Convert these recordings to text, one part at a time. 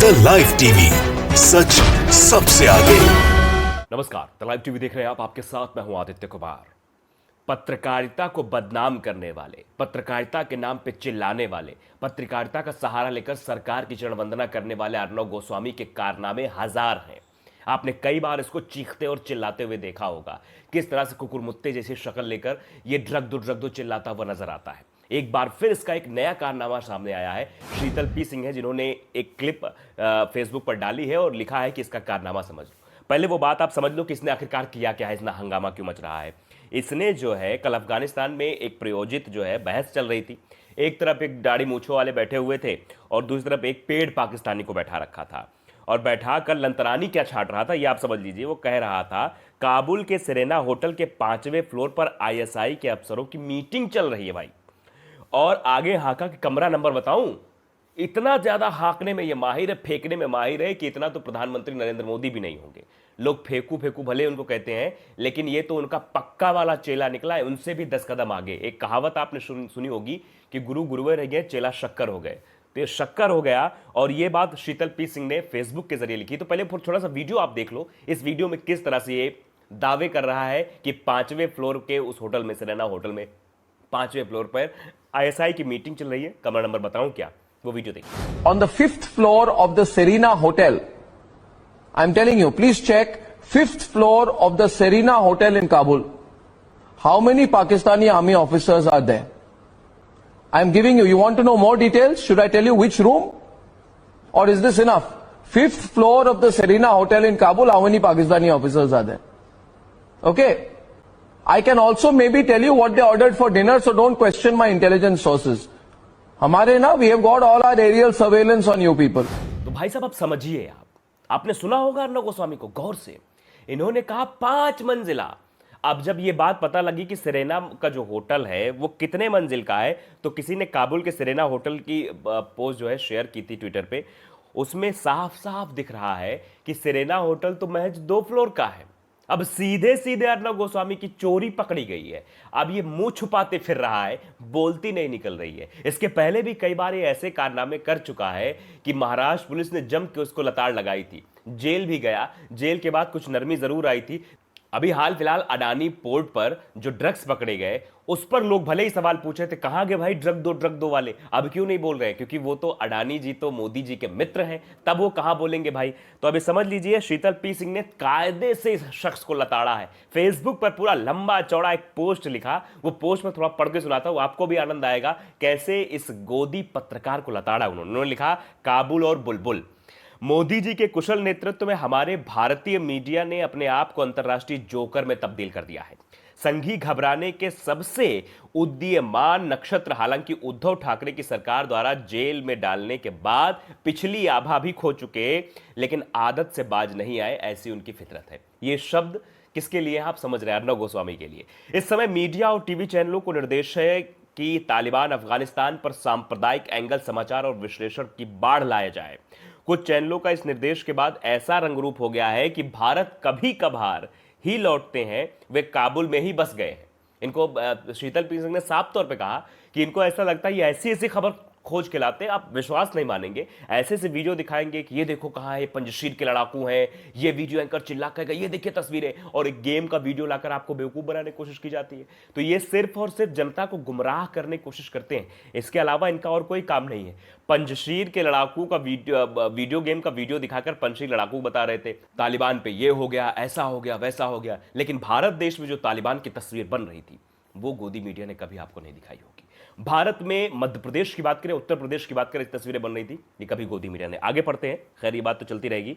The live TV, सच सबसे आगे। नमस्कार, द लाइव टीवी देख रहे हैं आप। आपके साथ मैं हूं आदित्य कुमार। पत्रकारिता को बदनाम करने वाले, पत्रकारिता के नाम पे चिल्लाने वाले, पत्रकारिता का सहारा लेकर सरकार की चरण वंदना करने वाले अर्नब गोस्वामी के कारनामे हजार हैं। आपने कई बार इसको चीखते और चिल्लाते हुए देखा होगा। किस तरह से कुकुरमुत्ते जैसी शक्ल लेकर ये ड्रग दो चिल्लाता हुआ नजर आता है। एक बार फिर इसका एक नया कारनामा सामने आया है। शीतल पी सिंह है जिन्होंने एक क्लिप फेसबुक पर डाली है और लिखा है कि इसका कारनामा समझ लो। पहले वो बात आप समझ लो कि इसने आखिरकार किया क्या है, इतना हंगामा क्यों मच रहा है। इसने जो है कल अफगानिस्तान में एक प्रायोजित जो है बहस चल रही थी। एक तरफ एक दाढ़ी मूंछों वाले बैठे हुए थे और दूसरी तरफ एक पेड़ पाकिस्तानी को बैठा रखा था और बैठा कर लंतरानी क्या छाट रहा था ये आप समझ लीजिए। वो कह रहा था काबुल के सेरेना होटल के 5वें फ्लोर पर आईएसआई के अफसरों की मीटिंग चल रही है भाई। और आगे हाका कि कमरा नंबर बताऊं। इतना ज्यादा हाकने में ये माहिर है, फेंकने में माहिर है कि इतना तो प्रधानमंत्री नरेंद्र मोदी भी नहीं होंगे। लोग फेंकू फेंकू भले उनको कहते हैं, लेकिन ये तो उनका पक्का वाला चेला निकला है, उनसे भी 10 कदम आगे। एक कहावत आपने सुनी होगी कि गुरु गुरुवे रह गए, चेला शक्कर हो गए। तो ये शक्कर हो गया और ये बात शीतल पी सिंह ने फेसबुक के जरिए लिखी। तो पहले थोड़ा सा वीडियो आप देख लो। इस वीडियो में किस तरह से ये दावे कर रहा है कि 5वें फ्लोर के उस होटल में, सेरेना होटल में 5वें फ्लोर पर आईएसआई की मीटिंग चल रही है। कमरा नंबर बताऊं क्या, वो वीडियो देखिए। On the 5th floor of the Serena Hotel, I'm telling you, please check 5th floor of the Serena Hotel in Kabul. How many Pakistani army officers are there? I'm giving you want to know more details? Should I tell you which room? Or is this enough? 5th floor of the Serena Hotel in Kabul, how many Pakistani officers are there? Okay. I can also maybe tell you what they ordered for dinner, so don't question my intelligence sources. हमारे ना we have got all our aerial surveillance on you people. तो भाई साहब आप समझिए, आपने सुना होगा अर्नब गोस्वामी को गौर से। इन्होंने कहा 5 मंजिला। अब जब ये बात पता लगी कि सेरेना का जो होटल है वो कितने मंजिल का है, तो किसी ने काबुल के सेरेना होटल की पोस्ट जो है शेयर की थी ट्विटर पे। उसमें साफ साफ दिख रहा है कि सेरेना होटल तो महज 2 फ्लोर का है। अब सीधे सीधे अर्नब गोस्वामी की चोरी पकड़ी गई है। अब ये मुंह छुपाते फिर रहा है, बोलती नहीं निकल रही है। इसके पहले भी कई बार ये ऐसे कारनामे कर चुका है कि महाराष्ट्र पुलिस ने जम के उसको लताड़ लगाई थी, जेल भी गया। जेल के बाद कुछ नरमी जरूर आई थी। अभी हाल फिलहाल अडानी पोर्ट पर जो ड्रग्स पकड़े गए उस पर लोग भले ही सवाल पूछे थे, कहां गए भाई ड्रग दो वाले। अब क्यों नहीं बोल रहे हैं? क्योंकि वो तो अडानी जी तो मोदी जी के मित्र हैं, तब वो कहां बोलेंगे भाई। तो अभी समझ लीजिए शीतल पी सिंह ने कायदे से इस शख्स को लताड़ा है। फेसबुक पर पूरा लंबा चौड़ा एक पोस्ट लिखा। वो पोस्ट में थोड़ा पढ़ के सुनाता हूं, आपको भी आनंद आएगा कैसे इस गोदी पत्रकार को लताड़ा उन्होंने लिखा, काबुल और बुलबुल। मोदी जी के कुशल नेतृत्व में हमारे भारतीय मीडिया ने अपने आप को अंतर्राष्ट्रीय जोकर में तब्दील कर दिया है। संघी घबराने के सबसे उदीयमान नक्षत्र। हालांकि उद्धव ठाकरे की सरकार द्वारा जेल में डालने के बाद पिछली आभा भी खो चुके, लेकिन आदत से बाज नहीं आए, ऐसी उनकी फितरत है। ये शब्द किसके लिए आप समझ रहे हैं? अर्नब गोस्वामी के लिए। इस समय मीडिया और टीवी चैनलों को निर्देश है कि तालिबान अफगानिस्तान पर सांप्रदायिक एंगल समाचार और विश्लेषण की बाढ़ लाया जाए। कुछ चैनलों का इस निर्देश के बाद ऐसा रंगरूप हो गया है कि भारत कभी कभार ही लौटते हैं, वे काबुल में ही बस गए हैं। इनको शीतल पी सिंह ने साफ तौर पे कहा कि इनको ऐसा लगता है ये ऐसी ऐसी खबर खोज के लाते हैं, आप विश्वास नहीं मानेंगे। ऐसे ऐसे वीडियो दिखाएंगे कि ये देखो कहाँ है पंजशीर के लड़ाकू हैं, ये वीडियो एंकर चिल्ला कहेगा ये देखिए तस्वीरें, और एक गेम का वीडियो लाकर आपको बेवकूफ बनाने की कोशिश की जाती है। तो ये सिर्फ और सिर्फ जनता को गुमराह करने की कोशिश करते हैं, इसके अलावा इनका और कोई काम नहीं है। पंजशीर के लड़ाकू का वीडियो गेम का वीडियो दिखाकर पंजशीर लड़ाकू बता रहे थे तालिबान पे ये हो गया, ऐसा हो गया, वैसा हो गया। लेकिन भारत देश में जो तालिबान की तस्वीर बन रही थी वो गोदी मीडिया ने कभी आपको नहीं दिखाई होगी। भारत में मध्य प्रदेश की बात करें, उत्तर प्रदेश की बात करें, तस्वीरें बन रही थी, ये कभी गोदी मीडिया ने। आगे पढ़ते हैं, खैर ये बात तो चलती रहेगी।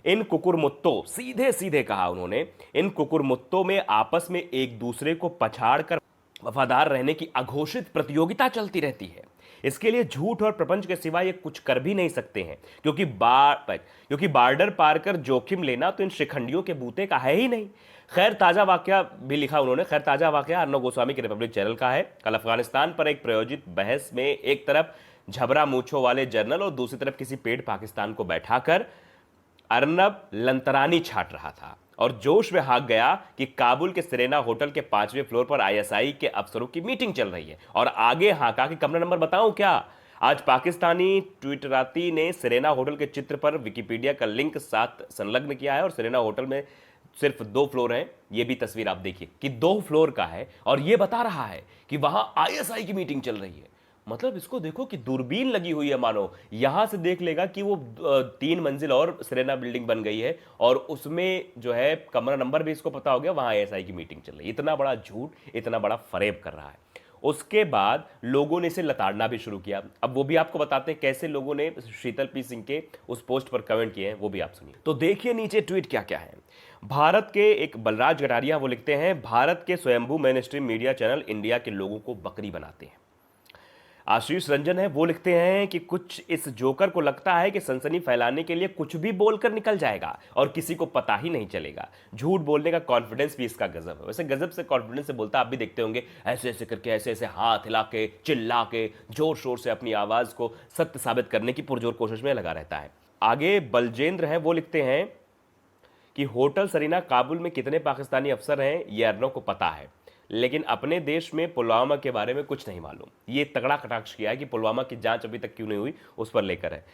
इन कुकुरमुत्तों, सीधे सीधे कहा उन्होंने, इन कुकुरमुत्तों में आपस में एक दूसरे को पछाड़कर वफादार रहने की अघोषित प्रतियोगिता चलती रहती है। इसके लिए झूठ और प्रपंच के सिवा ये कुछ कर भी नहीं सकते हैं, क्योंकि बॉर्डर पार कर जोखिम लेना तो इन शिखंडियों के बूते का है ही नहीं। खैर ताजा वाकया भी लिखा उन्होंने। खैर ताजा वाकया अर्नब गोस्वामी के रिपब्लिक चैनल का है। कल अफगानिस्तान पर एक प्रायोजित बहस में एक तरफ झबरा मूंछों वाले जनरल और दूसरी तरफ किसी पेड़ पाकिस्तान को बैठाकर अर्नब लंतरानी छाट रहा था और जोश में हाक गया कि काबुल के सेरेना होटल के 5वें फ्लोर पर आईएसआई के अफसरों की मीटिंग चल रही है। और आगे हाका कि कमरा नंबर बताऊं क्या। आज पाकिस्तानी ट्विटराती ने सेरेना होटल के चित्र पर विकिपीडिया का लिंक साथ संलग्न किया है और सेरेना होटल में सिर्फ 2 फ्लोर हैं। ये भी तस्वीर आप देखिए कि 2 फ्लोर का है और ये बता रहा है कि वहां आईएसआई की मीटिंग चल रही है। मतलब इसको देखो कि दूरबीन लगी हुई है, मानो यहां से देख लेगा कि वो 3 मंजिल और सेरेना बिल्डिंग बन गई है और उसमें जो है कमरा नंबर भी इसको पता हो गया, वहां आईएसआई की मीटिंग चल रही है। इतना बड़ा झूठ, इतना बड़ा फरेब कर रहा है। उसके बाद लोगों ने इसे लताड़ना भी शुरू किया। अब वो भी आपको बताते हैं कैसे लोगों ने शीतल पी सिंह के उस पोस्ट पर कमेंट किए हैं, वो भी आप सुनिए। तो देखिए नीचे ट्वीट क्या क्या है। भारत के एक बलराज गटारिया वो लिखते हैं, भारत के स्वयंभू main stream media channel India के लोगों को बकरी बनाते हैं। आशीष रंजन है वो लिखते हैं कि कुछ इस जोकर को लगता है कि सनसनी फैलाने के लिए कुछ भी बोलकर निकल जाएगा और किसी को पता ही नहीं चलेगा। झूठ बोलने का कॉन्फिडेंस भी इसका गजब है। वैसे गजब से कॉन्फिडेंस से बोलता आप भी देखते होंगे, ऐसे ऐसे करके, ऐसे ऐसे हाथ हिला के, चिल्ला के, जोर शोर से अपनी आवाज को सत्य साबित करने की पुरजोर कोशिश में लगा रहता है। आगे बलजेंद्र हैं वो लिखते हैं कि होटल सरीना काबुल में कितने पाकिस्तानी अफसर हैं ये अर्नब को पता है, लेकिन अपने देश में पुलवामा के बारे में कुछ नहीं मालूम। ये तगड़ा कटाक्ष किया है कि पुलवामा की जांच अभी तक क्यों नहीं हुई, उस पर लेकर है।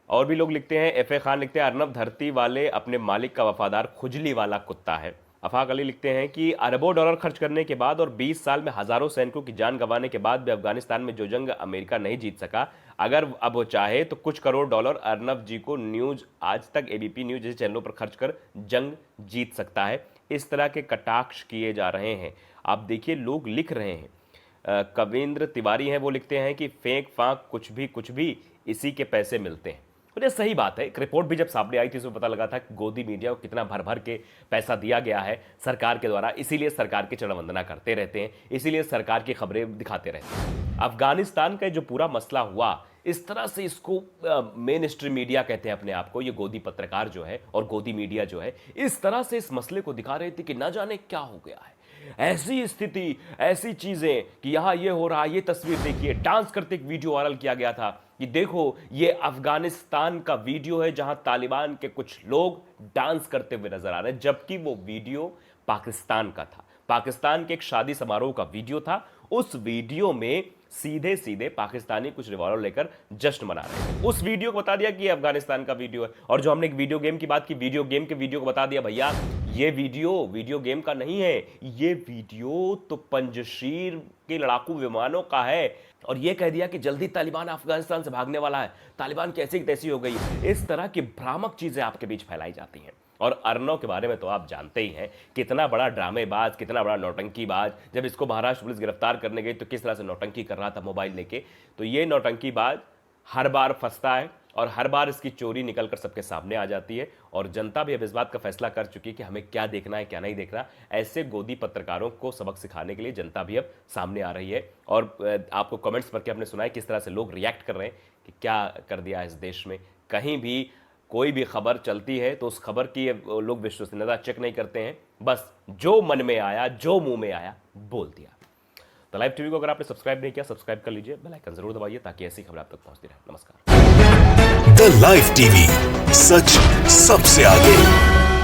और भी लोग लिखते हैं, एफ ए खान लिखते हैं, अर्नब धरती वाले अपने मालिक का वफादार खुजली वाला कुत्ता है। अफाक अली लिखते हैं कि अरबों डॉलर खर्च करने के बाद और 20 साल में हजारों सैनिकों की जान गंवाने के बाद भी अफगानिस्तान में जो जंग अमेरिका नहीं जीत सका, अगर अब वो चाहे तो कुछ करोड़ डॉलर अर्नब जी को न्यूज आज तक, एबीपी न्यूज जैसे चैनलों पर खर्च कर जंग जीत सकता है। इस तरह के कटाक्ष किए जा रहे हैं। आप देखिए लोग लिख रहे हैं। कविंद्र तिवारी हैं वो लिखते हैं कि फेंक फांक कुछ भी इसी के पैसे मिलते हैं। और ये सही बात है। एक रिपोर्ट भी जब सामने आई थी उसमें पता लगा था कि गोदी मीडिया को कितना भर भर के पैसा दिया गया है सरकार के द्वारा, इसीलिए सरकार की चरण वंदना करते रहते हैं, इसीलिए सरकार की खबरें दिखाते रहते हैं। अफगानिस्तान का जो पूरा मसला हुआ, इस तरह से इसको मेन स्ट्रीम मीडिया कहते हैं अपने आप को, ये गोदी पत्रकार जो है और गोदी मीडिया जो है, इस तरह से इस मसले को दिखा रहे थे कि ना जाने क्या हो गया है। ऐसी स्थिति, ऐसी चीजें कि यहां ये हो रहा, ये तस्वीर देखिए, डांस करते एक वीडियो वायरल किया गया था कि देखो ये अफगानिस्तान का वीडियो है जहां तालिबान के कुछ लोग डांस करते हुए नजर आ रहे हैं, जबकि वो वीडियो पाकिस्तान का था। पाकिस्तान के एक शादी समारोह का वीडियो था। उस वीडियो में सीधे सीधे पाकिस्तानी कुछ रिवॉल्वर लेकर जश्न मना रहे हैं। उस वीडियो को बता दिया कि ये अफगानिस्तान का वीडियो है। और जो हमने एक वीडियो गेम की बात की, वीडियो गेम के वीडियो को बता दिया भैया ये वीडियो गेम का नहीं है, ये वीडियो तो पंजशीर के लड़ाकू विमानों का है। और ये कह दिया कि जल्दी तालिबान अफगानिस्तान से भागने वाला है, तालिबान की ऐसी तैसी हो गई। इस तरह की भ्रामक चीजें आपके बीच फैलाई जाती हैं। और अर्नब के बारे में तो आप जानते ही हैं, कितना बड़ा ड्रामेबाज, कितना बड़ा नौटंकीबाज। जब इसको महाराष्ट्र पुलिस गिरफ्तार करने गई तो किस तरह से नौटंकी कर रहा था मोबाइल लेके। तो ये नौटंकीबाज हर बार फंसता है और हर बार इसकी चोरी निकलकर सबके सामने आ जाती है। और जनता भी अब इस बात का फैसला कर चुकी है कि हमें क्या देखना है, क्या नहीं देखना। ऐसे गोदी पत्रकारों को सबक सिखाने के लिए जनता भी अब सामने आ रही है। और आपको कमेंट्स पढ़ के आपने सुना है किस तरह से लोग रिएक्ट कर रहे हैं कि क्या कर दिया इस देश में। कहीं भी कोई भी खबर चलती है तो उस खबर की लोग विश्वसनीयता चेक नहीं करते हैं, बस जो मन में आया, जो मुंह में आया बोल दिया। तो लाइव टीवी को अगर आपने सब्सक्राइब नहीं किया, सब्सक्राइब कर लीजिए, बेल आइकन जरूर दबाइए ताकि ऐसी खबर आप तक पहुंचती रहे। नमस्कार। द लाइव टीवी, सच सबसे आगे।